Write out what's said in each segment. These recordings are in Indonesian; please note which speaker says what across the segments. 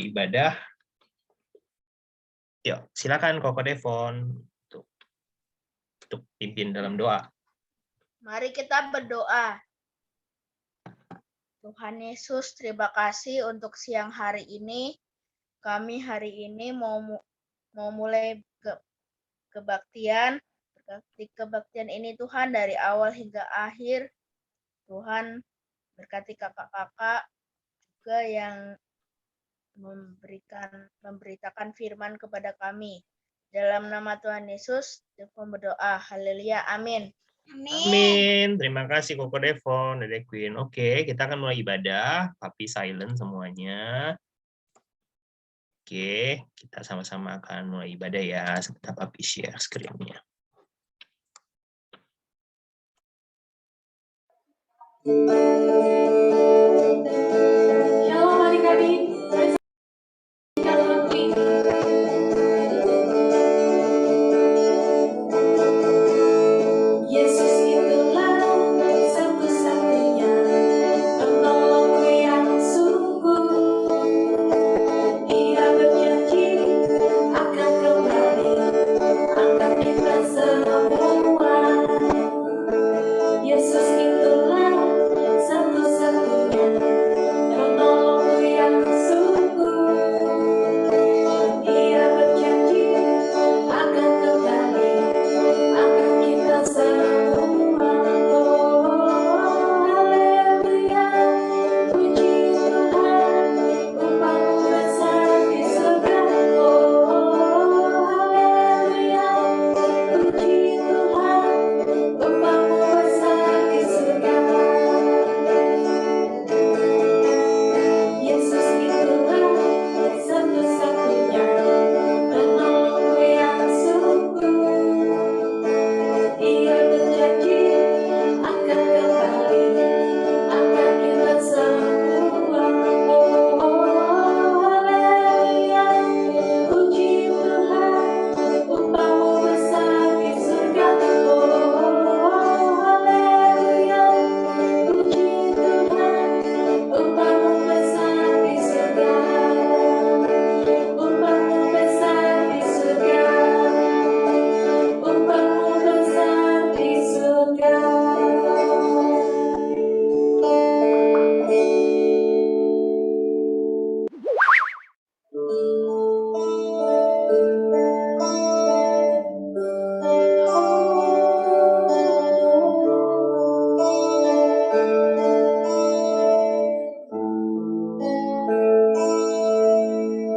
Speaker 1: ibadah. Yuk, silakan Koko Devon untuk pimpin dalam doa.
Speaker 2: Mari kita berdoa. Tuhan Yesus, terima kasih untuk siang hari ini. Kami hari ini mau mulai kebaktian. Berkati kebaktian ini Tuhan dari awal hingga akhir. Tuhan berkati kakak-kakak juga yang memberitakan firman kepada kami. Dalam nama Tuhan Yesus, Devon berdoa. Haleluya. Amin.
Speaker 1: Amin. Terima kasih Koko Devon, Dede Queen. Oke, kita akan mulai ibadah. Papi silent semuanya. Oke, kita sama-sama akan mulai ibadah ya. Sebentar Papi share screen-nya.
Speaker 3: Shalom adik-adik. Yesus itulah satu-satunya penolongku yang sungguh. Ia berjanji akan kembali angkat kita semua. Yesus itulah satu-satunya penolongku yang sungguh. Ia berjanji akan kembali angkat kita semua. Oh, haleluya, puji Tuhan, upahmu besar di surga. Oh, haleluya, puji Tuhan, upahmu besar di surga. Yesus itulah satu-satunya penolongku yang sungguh. Ia berjanji akan kembali angkat kita semua. Oh, haleluya, puji Tuhan, upahmu besar di surga. Oh, haleluya, puji Tuhan, upahmu besar di surga. Upahmu besar di surga. Upahmu besar di surga.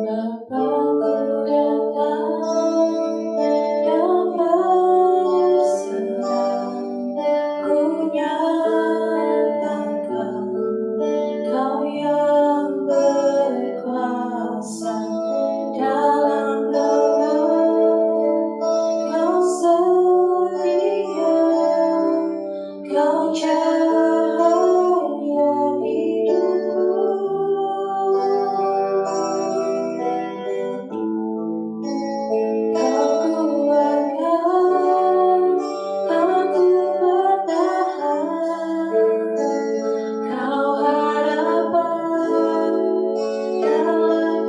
Speaker 3: Bapa-Ku datang dan berserah, ku nyatakan Kau yang berkuasa dalam doa. Kau setia, Kau cahaya hidupku. Kau kuatkan aku bertahan. Kau harapan dalam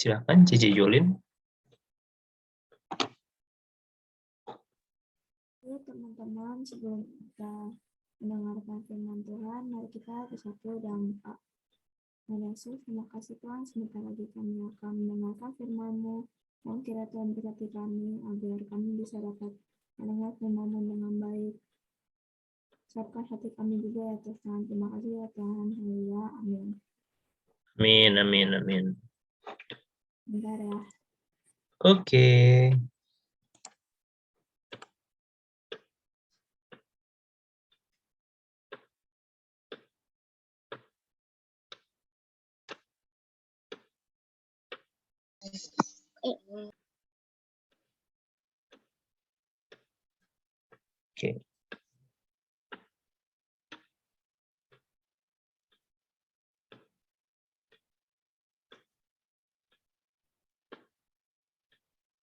Speaker 1: Silakan Cici Jolin.
Speaker 3: Ya teman-teman, sebelum kita mendengarkan firman Tuhan, mari kita bersatu dalam doa. Yesus, terima kasih Tuhan, sebentar lagi kami akan mendengarkan firman-Mu. Mohon kiranya Tuhan berkati kami, agar kami bisa dapat mendengar firman-Mu dengan baik. Siapkan hati kami juga ya Tuhan. Terima kasih ya Tuhan. Haleluya. Amin.
Speaker 1: Amin, amin, amin.
Speaker 3: Bentar ya.
Speaker 1: Oke. Oke.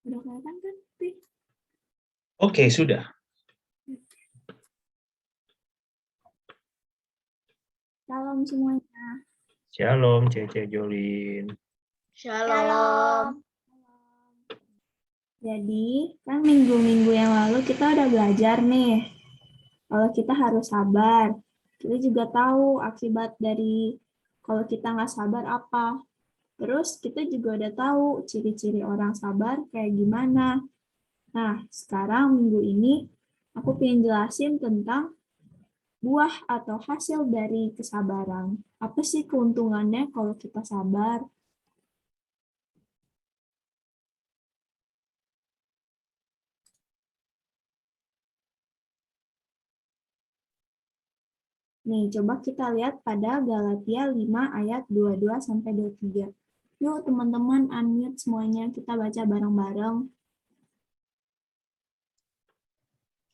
Speaker 3: Udah kelihatan kan? Pi?
Speaker 1: Oke, sudah.
Speaker 3: Salam semuanya.
Speaker 1: Shalom, Cici Jolin.
Speaker 2: Shalom.
Speaker 3: Jadi, kan minggu-minggu yang lalu kita udah belajar nih. Kalau kita harus sabar. Kita juga tahu akibat dari kalau kita nggak sabar apa. Terus kita juga udah tahu ciri-ciri orang sabar kayak gimana. Nah, sekarang minggu ini aku pengen jelasin tentang buah atau hasil dari kesabaran. Apa sih keuntungannya kalau kita sabar? Nih, coba kita lihat pada Galatia 5 ayat 22-23. Yuk teman-teman unmute semuanya, kita baca bareng-bareng.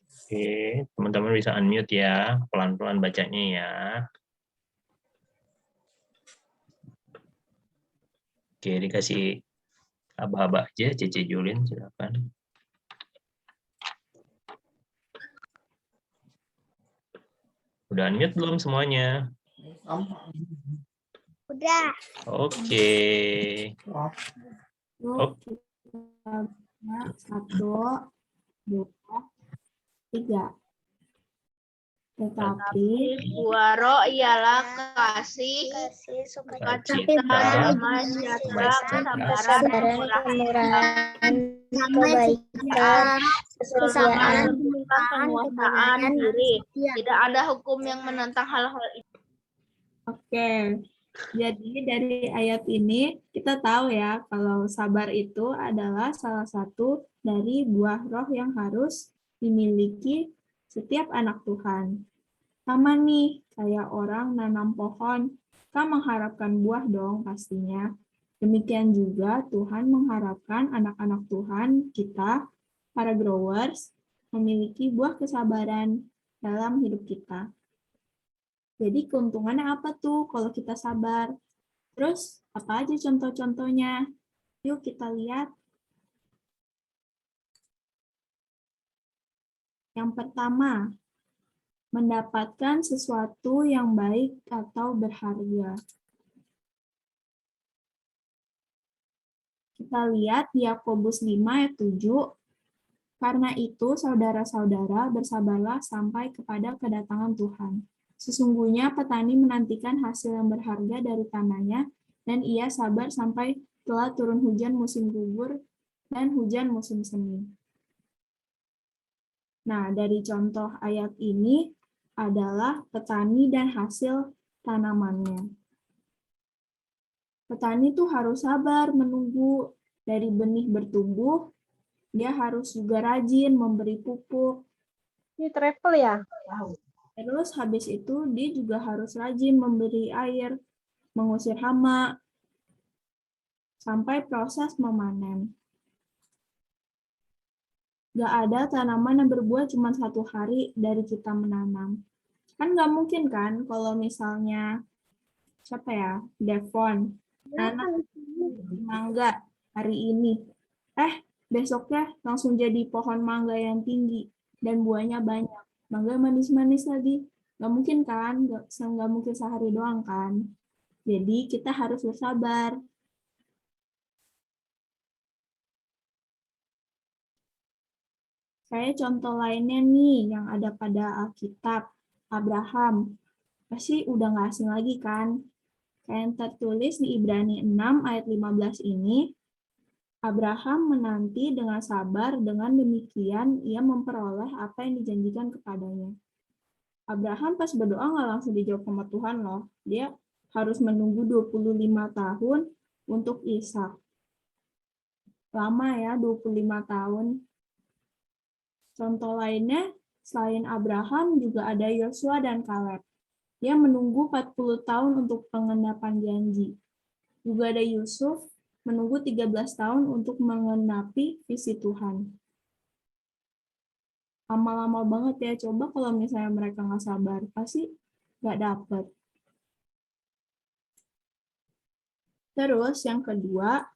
Speaker 1: Oke, teman-teman bisa unmute ya. Pelan-pelan bacanya ya. Oke, dikasih aba-aba aja, Cici Jolin, silakan. Udah unmute belum semuanya?
Speaker 2: Udah.
Speaker 1: Oke.
Speaker 3: Yuk kita baca 1, 2, 3. Tetapi
Speaker 2: Buah roh ialah kasih, sukacita, damai sejahtera, kesabaran, kemurahan, kebaikan, kesabaran, penguasaan diri. Tidak ada hukum yang menentang hal-hal itu.
Speaker 3: Oke, jadi dari ayat ini kita tahu ya kalau sabar itu adalah salah satu dari buah roh yang harus dimiliki setiap anak Tuhan. Sama nih, kayak orang nanam pohon, kan mengharapkan buah dong pastinya. Demikian juga Tuhan mengharapkan anak-anak Tuhan kita, para growers, memiliki buah kesabaran dalam hidup kita. Jadi keuntungannya apa tuh kalau kita sabar? Terus apa aja contoh-contohnya? Yuk kita lihat. Yang pertama, mendapatkan sesuatu yang baik atau berharga. Kita lihat di Yakobus 5 ayat 7. Karena itu, saudara-saudara, bersabarlah sampai kepada kedatangan Tuhan. Sesungguhnya petani menantikan hasil yang berharga dari tanahnya, dan ia sabar sampai telah turun hujan musim gugur dan hujan musim semi. Nah, dari contoh ayat ini adalah petani dan hasil tanamannya. Petani tuh harus sabar menunggu dari benih bertumbuh, dia harus juga rajin memberi pupuk.
Speaker 2: Ini travel ya?
Speaker 3: Terus habis itu dia juga harus rajin memberi air, mengusir hama, sampai proses memanen. Gak ada tanaman yang berbuah cuma 1 hari dari kita menanam. Kan gak mungkin kan kalau misalnya, siapa ya, Devon, nanam mangga hari ini. Besoknya langsung jadi pohon mangga yang tinggi dan buahnya banyak. Mangga manis-manis lagi. Nggak mungkin kan? Nggak mungkin sehari doang kan? Jadi kita harus bersabar. Kayak contoh lainnya nih yang ada pada Alkitab, Abraham. Pasti udah nggak asing lagi kan? Kayak yang tertulis di Ibrani 6 ayat 15 ini, Abraham menanti dengan sabar, dengan demikian ia memperoleh apa yang dijanjikan kepadanya. Abraham pas berdoa nggak langsung dijawab sama Tuhan loh. Dia harus menunggu 25 tahun untuk Ishak. Lama ya, 25 tahun. Contoh lainnya, selain Abraham juga ada Yosua dan Kaleb. Dia menunggu 40 tahun untuk pengenapan janji. Juga ada Yusuf, menunggu 13 tahun untuk mengenapi visi Tuhan. Lama-lama banget ya, coba kalau misalnya mereka nggak sabar, pasti nggak dapet. Terus yang kedua,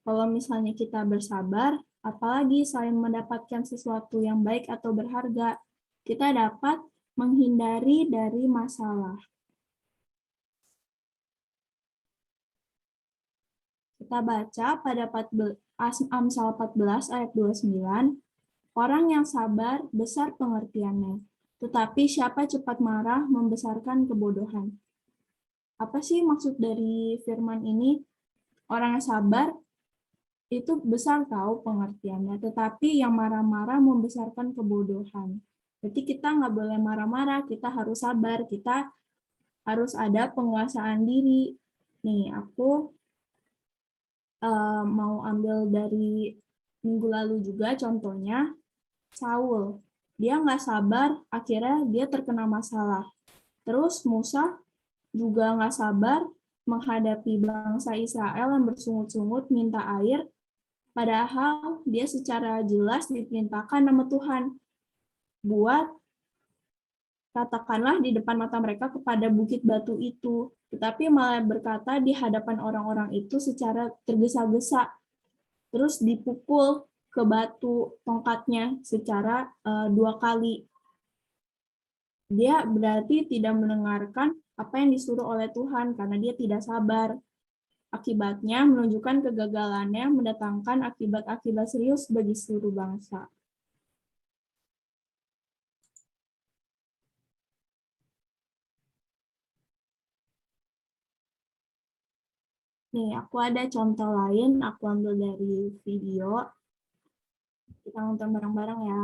Speaker 3: kalau misalnya kita bersabar, apalagi selain mendapatkan sesuatu yang baik atau berharga, kita dapat menghindari dari masalah. Kita baca pada Amsal 14 ayat 29, orang yang sabar besar pengertiannya, tetapi siapa cepat marah membesarkan kebodohan. Apa sih maksud dari firman ini? Orang yang sabar itu besar tahu pengertiannya, tetapi yang marah-marah membesarkan kebodohan. Jadi kita nggak boleh marah-marah, kita harus sabar, kita harus ada penguasaan diri. Nih, aku mau ambil dari minggu lalu juga contohnya, Saul. Dia nggak sabar, akhirnya dia terkena masalah. Terus Musa juga nggak sabar menghadapi bangsa Israel yang bersungut-sungut minta air, padahal dia secara jelas diperintahkan nama Tuhan buat katakanlah di depan mata mereka kepada bukit batu itu, tetapi malah berkata di hadapan orang-orang itu secara tergesa-gesa, terus dipukul ke batu tongkatnya secara 2 kali. Dia berarti tidak mendengarkan apa yang disuruh oleh Tuhan karena dia tidak sabar. Akibatnya menunjukkan kegagalannya mendatangkan akibat-akibat serius bagi seluruh bangsa. Nih, aku ada contoh lain, aku ambil dari video. Kita nonton bareng-bareng ya.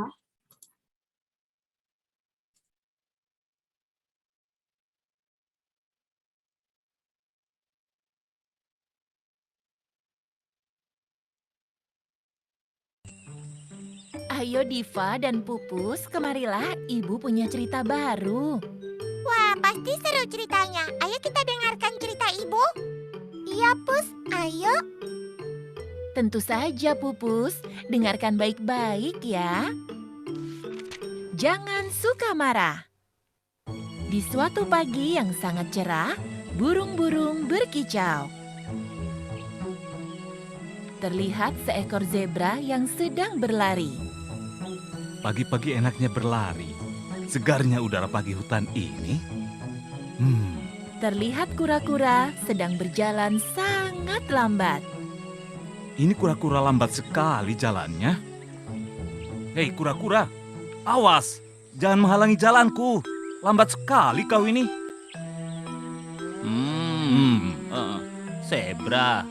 Speaker 4: Ayo Diva dan Pupus, kemarilah, Ibu punya cerita baru.
Speaker 5: Wah, pasti seru ceritanya. Ayo kita dengarkan cerita Ibu. Iya, Pus. Ayo.
Speaker 4: Tentu saja Pupus, dengarkan baik-baik ya. Jangan suka marah. Di suatu pagi yang sangat cerah, burung-burung berkicau. Terlihat seekor zebra yang sedang berlari.
Speaker 6: Pagi-pagi enaknya berlari. Segarnya udara pagi hutan ini.
Speaker 4: Terlihat kura-kura sedang berjalan sangat lambat.
Speaker 6: Ini kura-kura lambat sekali jalannya. Hei kura-kura, awas! Jangan menghalangi jalanku. Lambat sekali kau ini.
Speaker 7: Zebra,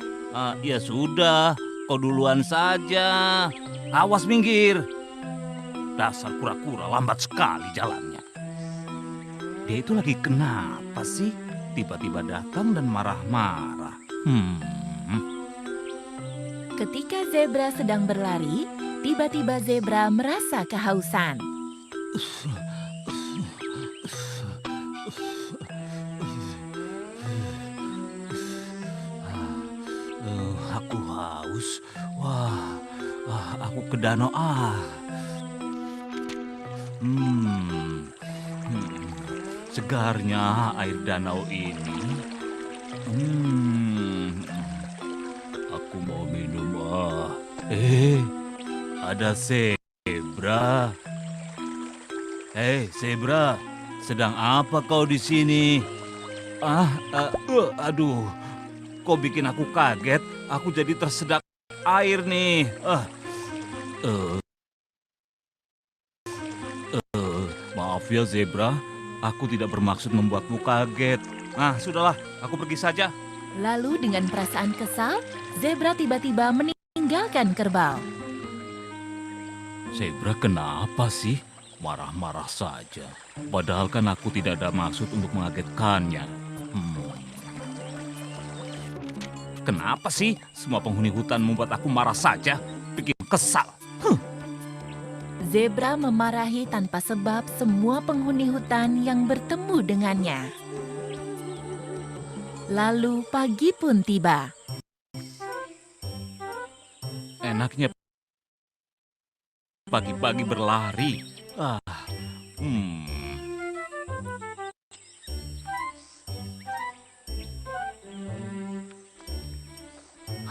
Speaker 7: ya sudah, kau duluan saja.
Speaker 6: Awas minggir. Dasar kura-kura lambat sekali jalannya. Dia itu lagi kenapa sih? Tiba-tiba datang dan marah-marah.
Speaker 4: Ketika zebra sedang berlari, tiba-tiba zebra merasa kehausan.
Speaker 6: Aku haus. Wah, aku ke danau Segarnya air danau ini. Aku mau minum. Ada zebra. Hei, zebra, sedang apa kau di sini? Aduh, kau bikin aku kaget. Aku jadi tersedak air nih. Maaf ya Zebra, aku tidak bermaksud membuatmu kaget. Nah, sudahlah, aku pergi saja.
Speaker 4: Lalu dengan perasaan kesal, zebra tiba-tiba meninggalkan kerbau.
Speaker 6: Zebra kenapa sih? Marah-marah saja. Padahal kan aku tidak ada maksud untuk mengagetkannya. Kenapa sih semua penghuni hutan membuat aku marah saja? Bikin kesal.
Speaker 4: Zebra memarahi tanpa sebab semua penghuni hutan yang bertemu dengannya. Lalu pagi pun tiba.
Speaker 6: Enaknya pagi-pagi berlari.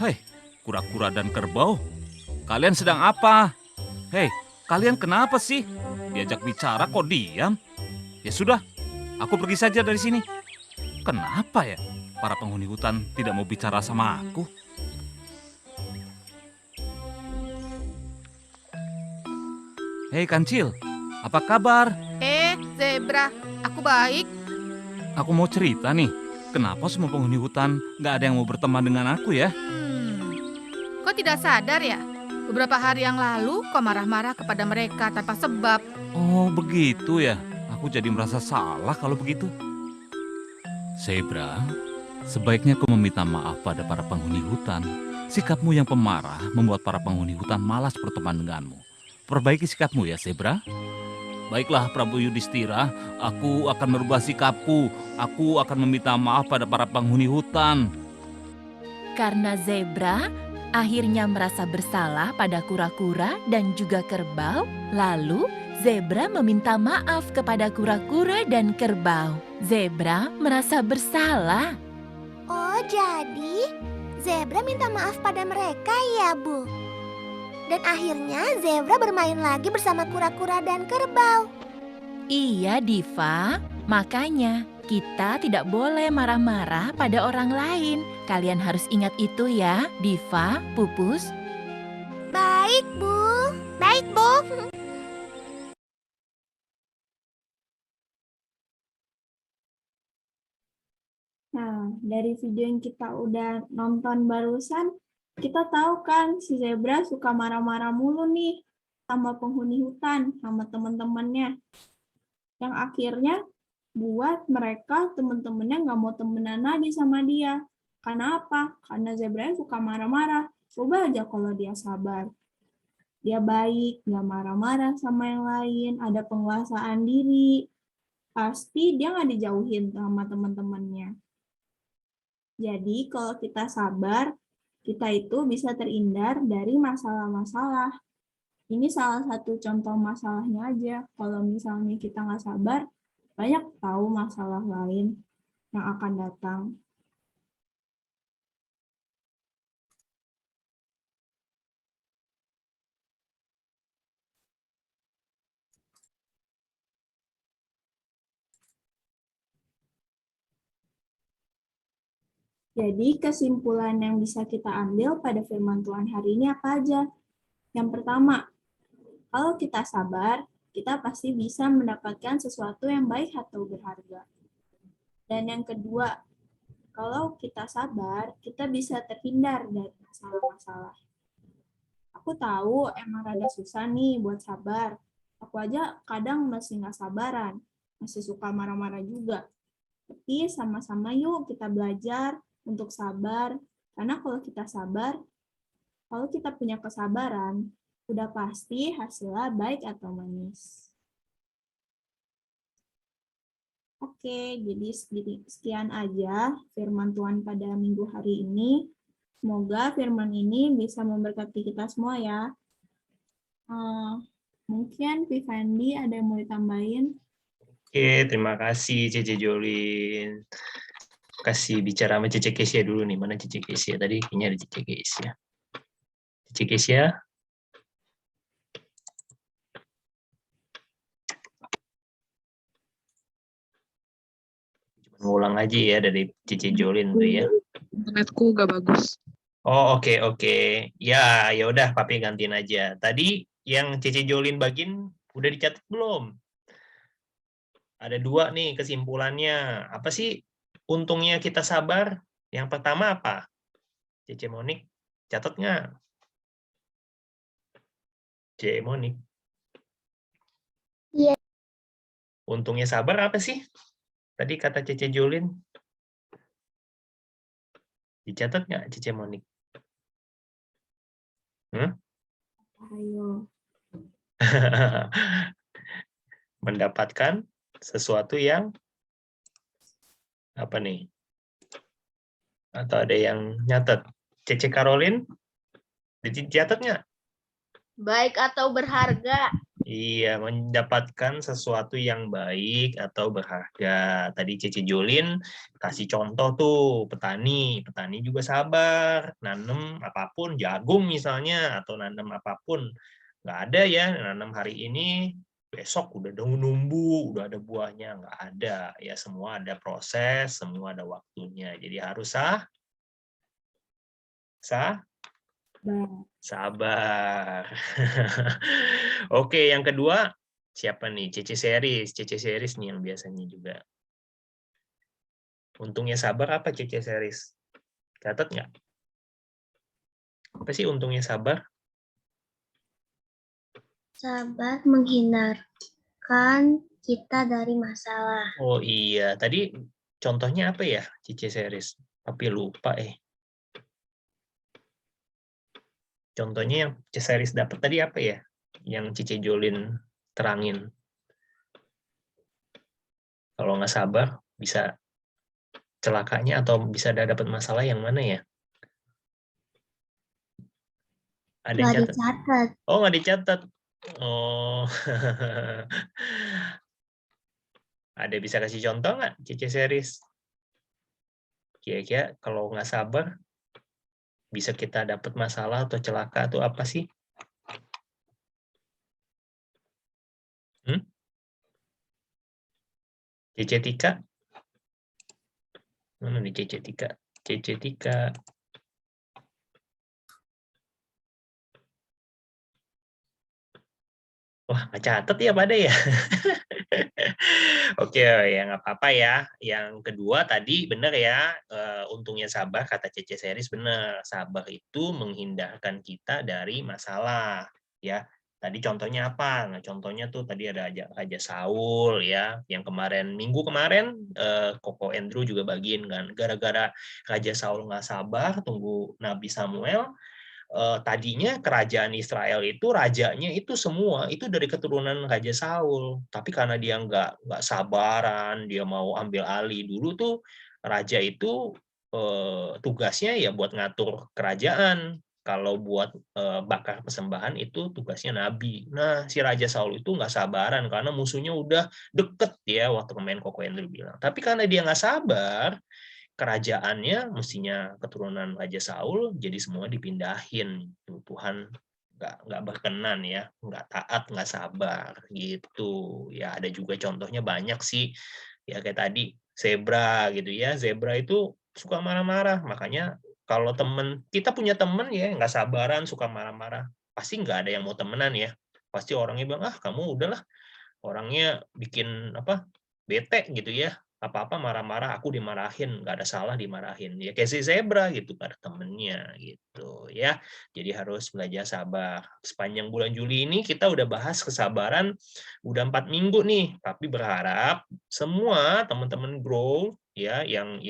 Speaker 6: Hei, kura-kura dan kerbau, kalian sedang apa? Hei, kalian kenapa sih? Diajak bicara kok diam? Ya sudah, aku pergi saja dari sini. Kenapa ya para penghuni hutan tidak mau bicara sama aku? Hei Kancil, apa kabar?
Speaker 8: Zebra, aku baik.
Speaker 6: Aku mau cerita nih, kenapa semua penghuni hutan nggak ada yang mau berteman dengan aku ya?
Speaker 8: Kau tidak sadar ya? Beberapa hari yang lalu kau marah-marah kepada mereka tanpa sebab.
Speaker 6: Oh begitu ya, aku jadi merasa salah kalau begitu. Zebra, sebaiknya kau meminta maaf pada para penghuni hutan. Sikapmu yang pemarah membuat para penghuni hutan malas berteman denganmu. Perbaiki sikapmu ya Zebra. Baiklah Prabu Yudhistira, aku akan merubah sikapku. Aku akan meminta maaf pada para penghuni hutan.
Speaker 4: Karena zebra akhirnya merasa bersalah pada kura-kura dan juga kerbau, lalu zebra meminta maaf kepada kura-kura dan kerbau. Zebra merasa bersalah.
Speaker 5: Oh, jadi zebra minta maaf pada mereka ya, Bu? Dan akhirnya zebra bermain lagi bersama kura-kura dan kerbau.
Speaker 4: Iya, Diva. Makanya kita tidak boleh marah-marah pada orang lain. Kalian harus ingat itu ya, Diva, Pupus.
Speaker 5: Baik, Bu. Baik, Bu.
Speaker 3: Nah, dari video yang kita udah nonton barusan, kita tahu kan si zebra suka marah-marah mulu nih sama penghuni hutan, sama teman-temannya. Yang akhirnya buat mereka, teman-temannya nggak mau temenan lagi sama dia. Karena apa? Karena zebra suka marah-marah. Coba aja kalau dia sabar. Dia baik, nggak marah-marah sama yang lain, ada penguasaan diri. Pasti dia nggak dijauhin sama teman-temannya. Jadi kalau kita sabar, kita itu bisa terhindar dari masalah-masalah. Ini salah satu contoh masalahnya aja. Kalau misalnya kita nggak sabar, banyak tahu masalah lain yang akan datang. Jadi kesimpulan yang bisa kita ambil pada firman Tuhan hari ini apa aja? Yang pertama, kalau kita sabar, kita pasti bisa mendapatkan sesuatu yang baik atau berharga. Dan yang kedua, kalau kita sabar, kita bisa terhindar dari masalah-masalah. Aku tahu emang rada susah nih buat sabar. Aku aja kadang masih nggak sabaran, masih suka marah-marah juga. Tapi sama-sama yuk kita belajar untuk sabar, karena kalau kita sabar, kalau kita punya kesabaran, udah pasti hasilnya baik atau manis. Oke, jadi sekian aja firman Tuhan pada minggu hari ini. Semoga firman ini bisa memberkati kita semua ya. Mungkin Vivandi ada yang mau ditambahin?
Speaker 1: Oke, terima kasih Cece Jolin. Kasih bicara sama Cece Kesia dulu nih. Mana Cece Kesia? Tadi kayaknya ada Cece Kesia. Cece Kesia? Ngulang aja ya dari Cece Jolin tuh ya.
Speaker 9: Internetku gak bagus.
Speaker 1: Oh, oke. Ya udah Papi gantiin aja. Tadi yang Cece Jolin bagiin Udah dicatat belum? Ada 2 nih kesimpulannya. Apa sih untungnya kita sabar? Yang pertama apa? Cece Monik, catat nggak? Cece Monik.
Speaker 5: Iya.
Speaker 1: Untungnya sabar apa sih? Tadi kata Cece Jolin. Dicatat nggak Cece Monik?
Speaker 3: Ayo.
Speaker 1: Mendapatkan sesuatu yang apa nih? Atau ada yang nyatet? Cece Caroline, dicatat nggak?
Speaker 2: Baik atau berharga.
Speaker 1: Iya, mendapatkan sesuatu yang baik atau berharga. Tadi Cece Jolin kasih contoh tuh, petani. Petani juga sabar, nanem apapun, jagung misalnya, atau nanem apapun. Nggak ada ya, nanem hari ini, besok udah numbu, udah ada buahnya. Nggak ada. Ya, semua ada proses, semua ada waktunya. Jadi harus sabar. Oke, yang kedua siapa nih? Cece Series. Cece Series nih yang biasanya juga. Untungnya sabar apa Cece Series? Catat nggak? Apa sih untungnya sabar?
Speaker 5: Sabar menghindarkan kita dari masalah.
Speaker 1: Oh iya, tadi contohnya apa ya Cece Series? Tapi lupa . Contohnya yang Cece Series dapat tadi apa ya? Yang Cice Jolin terangin. Kalau nggak sabar, bisa celakanya atau bisa dapat masalah yang mana ya? Ada yang
Speaker 5: Nggak
Speaker 1: catat?
Speaker 5: dicatat.
Speaker 1: Oh, nggak dicatat. Oh, ada bisa kasih contoh nggak, Cice Series? Kira-kira kalau nggak sabar, bisa kita dapat masalah atau celaka atau apa sih? Cece Tika? Mana nih Cece Tika? Cece Tika. Wah, nggak catat ya pada ya? Oke, ya nggak apa-apa ya. Yang kedua tadi benar ya, untungnya sabar, kata Cece Series benar. Sabar itu menghindarkan kita dari masalah. Ya, tadi contohnya apa? Nah, contohnya tuh tadi ada Raja Saul ya, yang minggu kemarin Koko Andrew juga bagiin kan. Gara-gara Raja Saul nggak sabar, tunggu Nabi Samuel, tadinya kerajaan Israel itu rajanya itu semua itu dari keturunan Raja Saul, tapi karena dia nggak sabaran, dia mau ambil alih. Dulu tuh raja itu tugasnya ya buat ngatur kerajaan. Kalau buat bakar persembahan itu tugasnya nabi. Nah, si Raja Saul itu nggak sabaran karena musuhnya udah deket ya, waktu kemarin Koko Andrew bilang. Tapi karena dia nggak sabar, kerajaannya mestinya keturunan Raja Saul, jadi semua dipindahin. Tuhan nggak berkenan ya, nggak taat, nggak sabar gitu ya. Ada juga contohnya banyak sih ya, kayak tadi zebra gitu ya. Zebra itu suka marah-marah, makanya kalau kita punya temen ya nggak sabaran, suka marah-marah, pasti nggak ada yang mau temenan ya. Pasti orangnya bilang, kamu udahlah, orangnya bikin bete gitu ya, apa-apa marah-marah, aku dimarahin, nggak ada salah dimarahin ya, kayak si zebra gitu, pada temennya gitu ya. Jadi harus belajar sabar. Sepanjang bulan Juli ini kita udah bahas kesabaran, udah 4 minggu nih, tapi berharap semua teman-teman grow ya, yang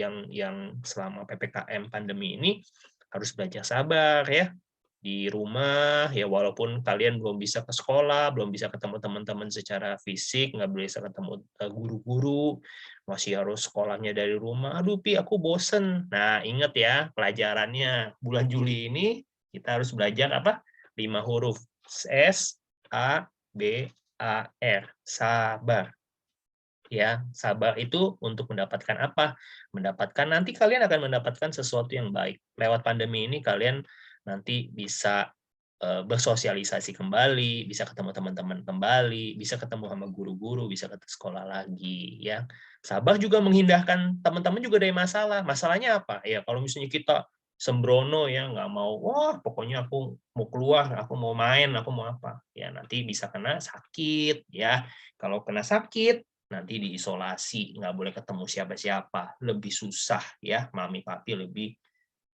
Speaker 1: selama PPKM pandemi ini harus belajar sabar ya di rumah ya, walaupun kalian belum bisa ke sekolah, belum bisa ketemu teman-teman secara fisik, nggak bisa ketemu guru-guru, masih harus sekolahnya dari rumah. Aduh Pi, aku bosen. Nah, ingat ya pelajarannya bulan Juli ini kita harus belajar 5 huruf. S, A, B, A, R. Sabar. Ya, sabar itu untuk mendapatkan apa? Mendapatkan, nanti kalian akan mendapatkan sesuatu yang baik. Lewat pandemi ini kalian nanti bisa bersosialisasi kembali, bisa ketemu teman-teman kembali, bisa ketemu sama guru-guru, bisa ke sekolah lagi ya. Sabar juga menghindarkan teman-teman juga dari masalah. Masalahnya apa? Ya kalau misalnya kita sembrono ya, nggak mau, wah pokoknya aku mau keluar, aku mau main, aku mau apa. Ya nanti bisa kena sakit ya. Kalau kena sakit, nanti diisolasi, nggak boleh ketemu siapa-siapa. Lebih susah ya, mami papi lebih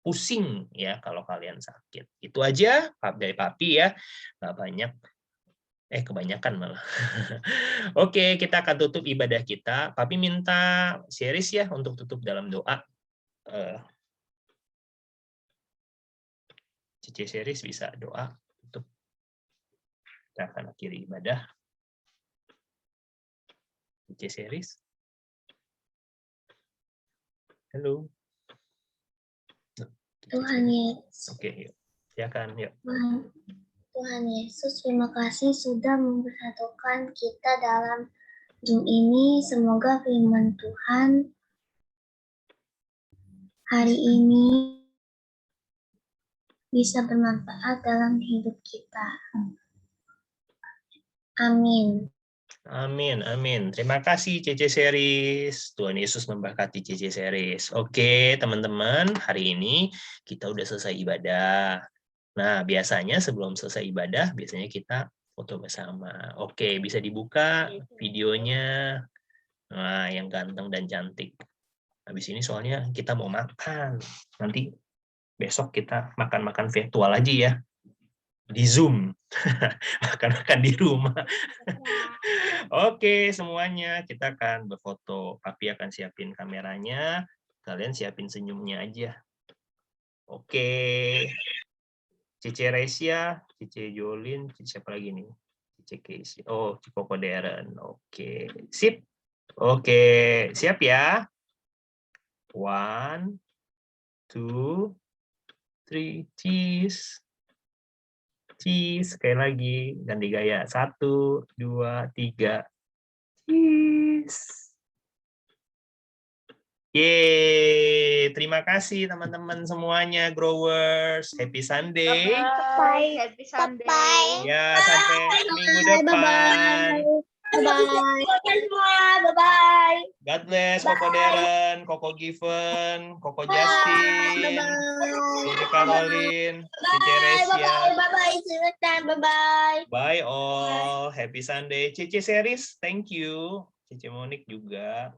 Speaker 1: pusing ya kalau kalian sakit. Itu aja dari papi ya, nggak banyak. Kebanyakan malah. Oke, kita akan tutup ibadah kita. Papi minta series ya untuk tutup dalam doa. Cici series bisa doa untuk kita akan akhiri ibadah. Cici series. Halo.
Speaker 10: Tuhan Yesus.
Speaker 1: Oke, yuk. Silakan, yuk.
Speaker 10: Tuhan Yesus, terima kasih sudah mempersatukan kita dalam Zoom ini. Semoga firman Tuhan hari ini bisa bermanfaat dalam hidup kita. Amin.
Speaker 1: Amin, amin. Terima kasih CC Series. Tuhan Yesus memberkati CC Series. Oke, teman-teman, hari ini kita udah selesai ibadah. Nah, biasanya sebelum selesai ibadah, biasanya kita foto bersama. Oke, bisa dibuka videonya. Nah, yang ganteng dan cantik. Habis ini soalnya kita mau makan. Nanti besok kita makan-makan virtual aja ya. Di Zoom. Makan-makan di rumah. Oke, semuanya kita akan berfoto. Papi akan siapin kameranya, kalian siapin senyumnya aja. Oke. Cici Resia, Cici Jolin, siapa lagi nih? Cici Casey. Oh, Koko Deren. Oke. Sip. Oke, siap ya? 1, 2, 3, cheese. Cheese, sekali lagi, ganti gaya. 1, 2, 3. Cheese. Yeay, terima kasih teman-teman semuanya, growers. Happy Sunday.
Speaker 2: Bye. Happy Sunday.
Speaker 1: Ya, sampai minggu depan.
Speaker 10: Bye-bye.
Speaker 1: God bless, Koko Deren, Koko Given, Koko Justin, Cici Caroline, Cici Resia.
Speaker 10: Bye-bye.
Speaker 1: Bye all, happy Sunday. Cici Series, thank you. Cici Monik juga.